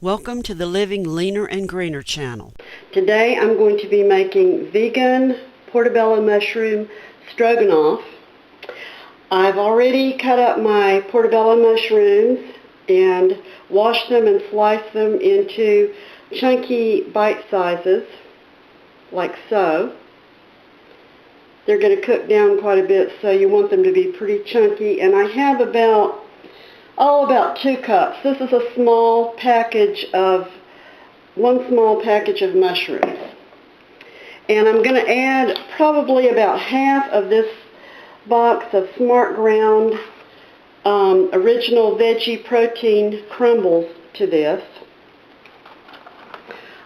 Welcome to the Living Leaner and Greener channel. Today I'm going to be making vegan portobello mushroom stroganoff. I've already cut up my portobello mushrooms and washed them and sliced them into chunky bite sizes, like so. They're going to cook down quite a bit, so you want them to be pretty chunky. And I have about 2 cups. This is a small package of, one small package of mushrooms. And I'm going to add probably about half of this box of Smart Ground original veggie protein crumbles to this.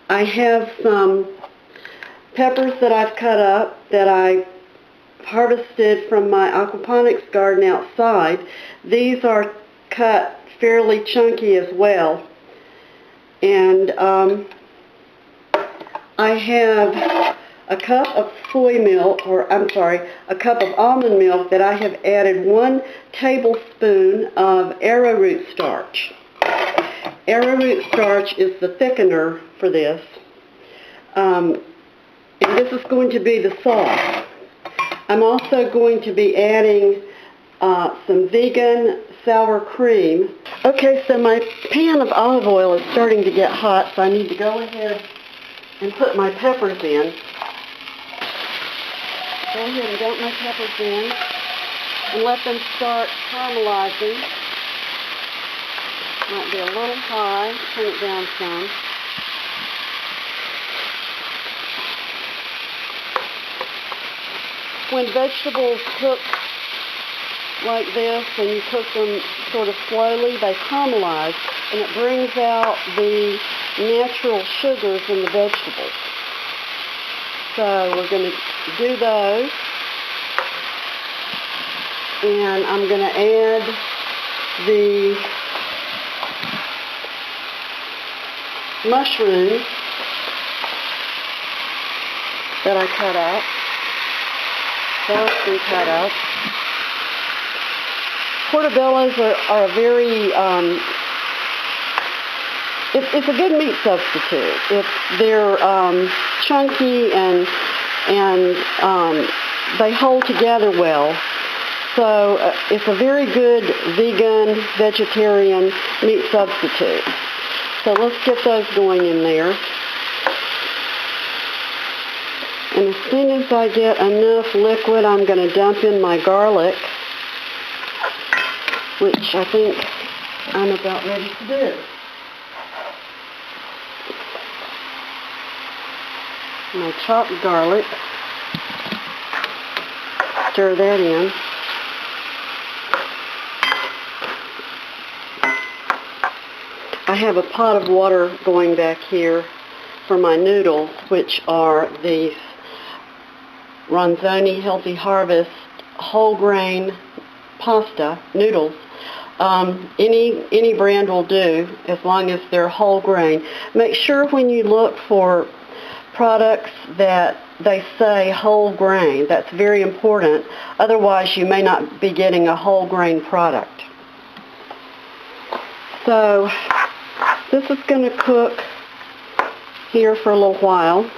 I have some peppers that I've cut up that I harvested from my aquaponics garden outside. These are cut fairly chunky as well. And I have a cup of a cup of almond milk that I have added 1 tablespoon of arrowroot starch. Arrowroot starch is the thickener for this. And this is going to be the sauce. I'm also going to be adding some vegan sour cream. Okay, so my pan of olive oil is starting to get hot, so I need to go ahead and put my peppers in. Go ahead and dump my peppers in and let them start caramelizing. Might be a little high. Turn it down some. When vegetables cook like this and you cook them sort of slowly, they caramelize, and it brings out the natural sugars in the vegetables. So we're going to do those, and I'm going to add the mushrooms that I cut up. That's been cut up. Portobellos are a very, it's a good meat substitute. They're chunky and they hold together well. So it's a very good vegan, vegetarian meat substitute. So let's get those going in there. And as soon as I get enough liquid, I'm going to dump in my garlic, which I think I'm about ready to do. My chopped garlic, stir that in. I have a pot of water going back here for my noodles, which are these Ronzoni Healthy Harvest whole grain pasta noodles. Any brand will do as long as they're whole grain. Make sure when you look for products that they say whole grain. That's very important. Otherwise, you may not be getting a whole grain product. So this is going to cook here for a little while.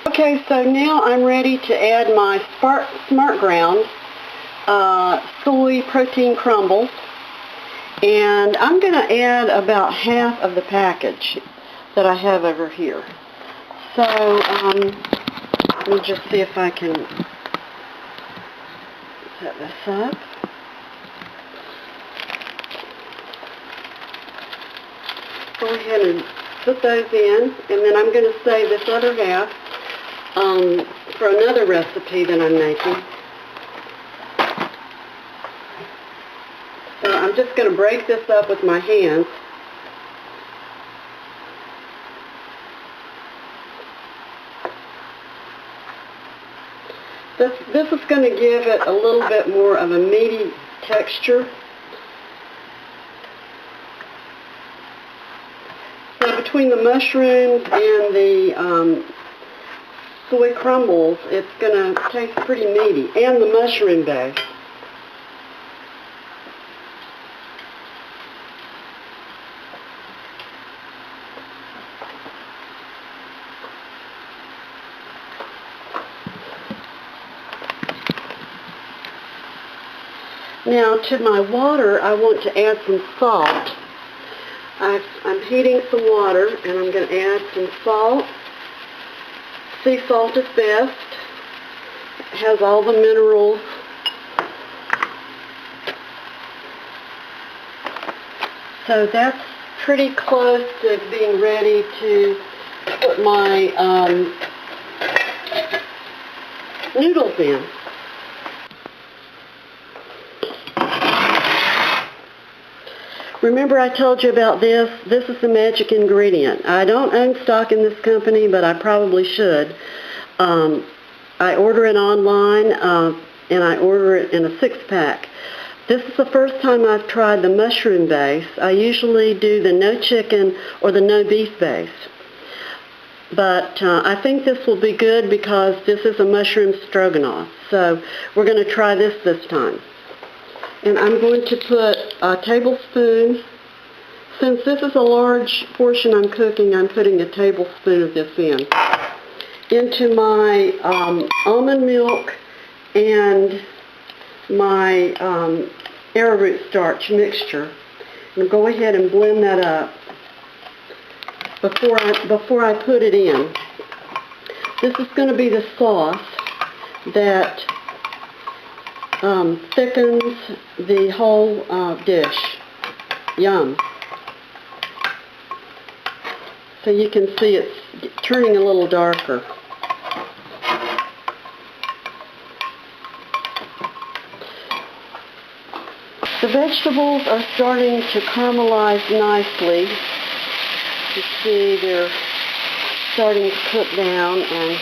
Okay, so now I'm ready to add my Smart Ground soy protein crumbles, and I'm going to add about half of the package that I have over here. So let me just see if I can set this up. Go ahead and put those in, and then I'm going to save this other half for another recipe that I'm making. So I'm just going to break this up with my hands. This is going to give it a little bit more of a meaty texture. So between the mushrooms and the soy crumbles, it's going to taste pretty meaty, and the mushroom base. Now to my water, I want to add some salt. I'm heating some water, and I'm going to add some salt. Sea salt is best. It has all the minerals. So that's pretty close to being ready to put my noodles in. Remember I told you about this? This is the magic ingredient. I don't own stock in this company, but I probably should. I order it online, and I order it in a 6-pack. This is the first time I've tried the mushroom base. I usually do the no chicken or the no beef base. But I think this will be good because this is a mushroom stroganoff. So we're going to try this time. And I'm going to put a tablespoon. Since this is a large portion I'm cooking, I'm putting a tablespoon of this in. Into my almond milk and my arrowroot starch mixture. And go ahead and blend that up before I put it in. This is going to be the sauce that thickens the whole dish. Yum. So you can see it's turning a little darker. The vegetables are starting to caramelize nicely. You see they're starting to cook down, and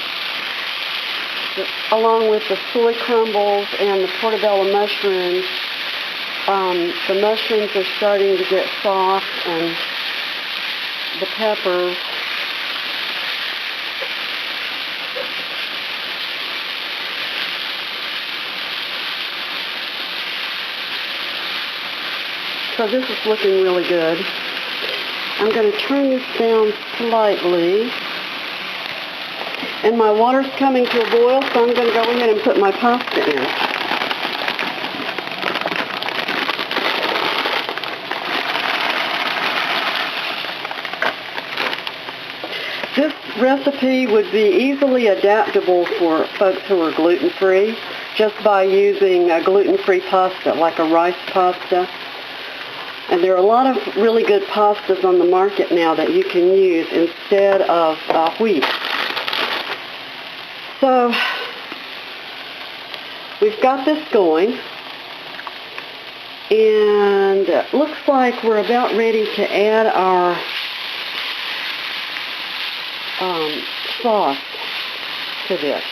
along with the soy crumbles and the portobello mushrooms, the mushrooms are starting to get soft, and the peppers. So this is looking really good. I'm going to turn this down slightly. And my water's coming to a boil, so I'm going to go ahead and put my pasta in. This recipe would be easily adaptable for folks who are gluten-free, just by using a gluten-free pasta, like a rice pasta. And there are a lot of really good pastas on the market now that you can use instead of wheat. So we've got this going, and it looks like we're about ready to add our sauce to this.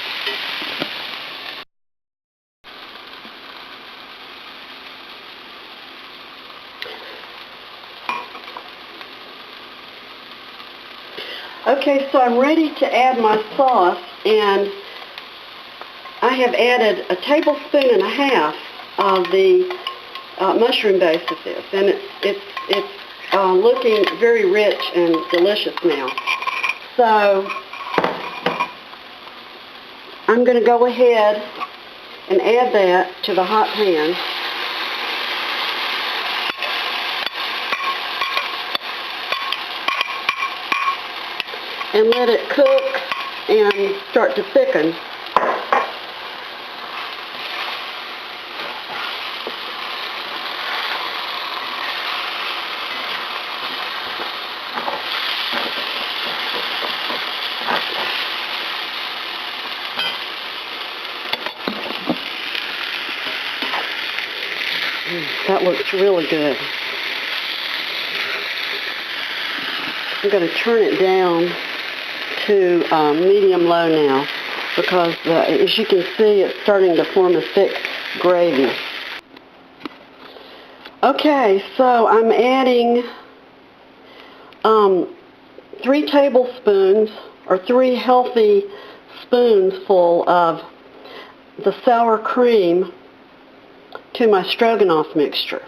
Okay, so I'm ready to add my sauce, and I have added a tablespoon and a half of the mushroom base of this, and it's looking very rich and delicious now. So I'm going to go ahead and add that to the hot pan. And let it cook and start to thicken. That looks really good. I'm going to turn it down to medium-low now, because as you can see, it's starting to form a thick gravy. Okay, so I'm adding 3 tablespoons, or 3 healthy spoons full of the sour cream to my stroganoff mixture.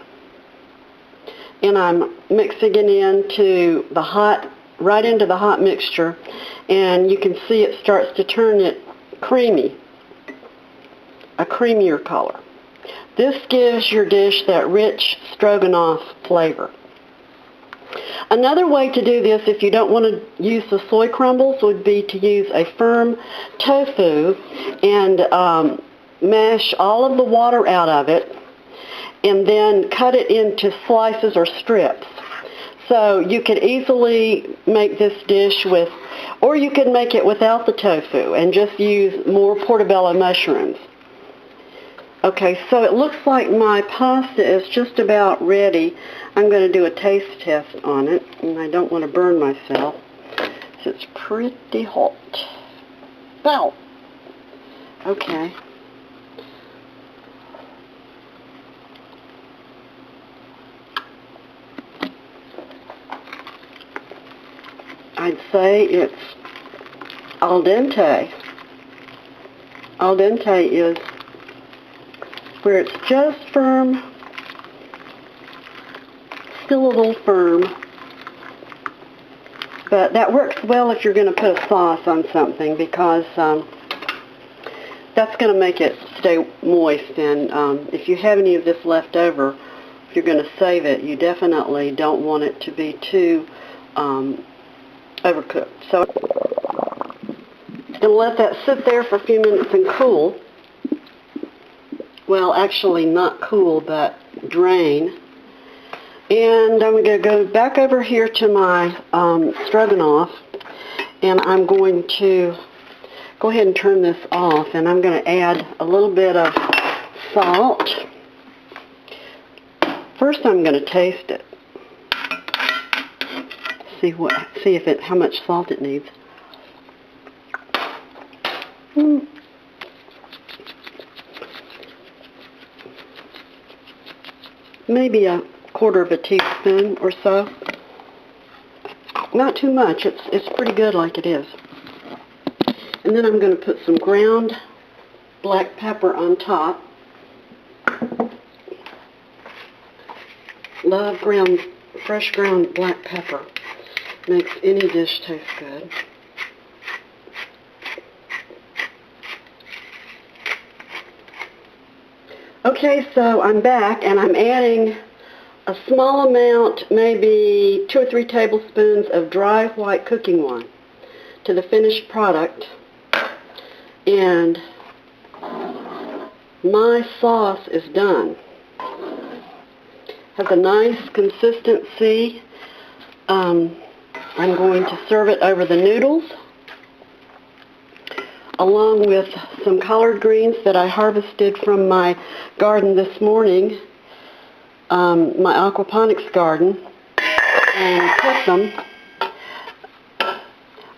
And I'm mixing it into the right into the hot mixture, and you can see it starts to turn it creamy, a creamier color. This gives your dish that rich stroganoff flavor. Another way to do this, if you don't want to use the soy crumbles, would be to use a firm tofu and mash all of the water out of it and then cut it into slices or strips. So you could easily make this dish with, or you could make it without the tofu and just use more portobello mushrooms. Okay, so it looks like my pasta is just about ready. I'm going to do a taste test on it, and I don't want to burn myself, so it's pretty hot. Wow! Okay. I'd say it's al dente. Al dente is where it's just firm, still a little firm, but that works well if you're going to put a sauce on something, because that's going to make it stay moist, and if you have any of this left over, if you're going to save it, you definitely don't want it to be too overcooked. So I'm going to let that sit there for a few minutes and cool. Well, actually not cool, but drain. And I'm going to go back over here to my stroganoff, and I'm going to go ahead and turn this off, and I'm going to add a little bit of salt. First I'm going to taste it. See how much salt it needs. Maybe a quarter of a teaspoon or so. Not too much. It's pretty good like it is. And then I'm going to put some ground black pepper on top. Love fresh ground black pepper. Makes any dish taste good. Okay, so I'm back, and I'm adding a small amount, maybe 2 or 3 tablespoons of dry white cooking wine to the finished product. And my sauce is done. Has a nice consistency. I'm going to serve it over the noodles, along with some collard greens that I harvested from my garden this morning, my aquaponics garden, and cooked them.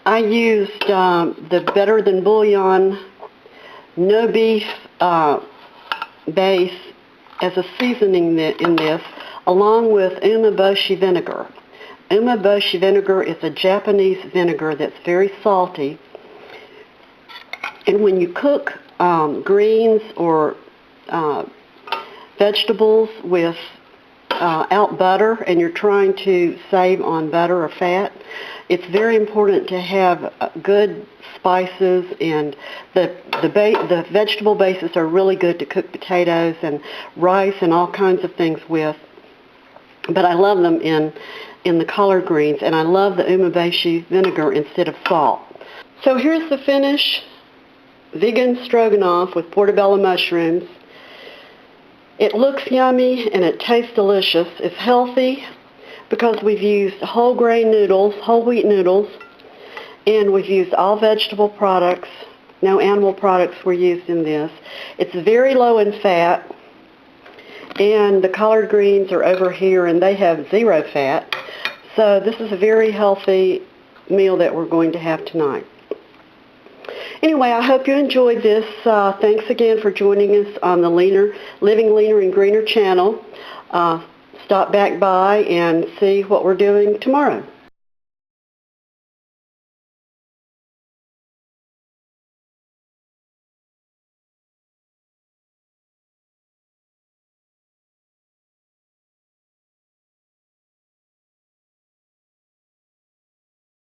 I used the Better Than Bouillon no beef base as a seasoning in this, along with umeboshi vinegar. Umeboshi vinegar is a Japanese vinegar that's very salty. And when you cook greens or vegetables without butter, and you're trying to save on butter or fat, it's very important to have good spices, and the vegetable bases are really good to cook potatoes and rice and all kinds of things with. But I love them in the collard greens, and I love the umeboshi vinegar instead of salt. So here's the finish. Vegan stroganoff with portobello mushrooms. It looks yummy and it tastes delicious. It's healthy because we've used whole grain noodles, whole wheat noodles, and we've used all vegetable products. No animal products were used in this. It's very low in fat, and the collard greens are over here and they have 0 fat. So this is a very healthy meal that we're going to have tonight. Anyway, I hope you enjoyed this. Thanks again for joining us on the Living Leaner and Greener channel. Stop back by and see what we're doing tomorrow.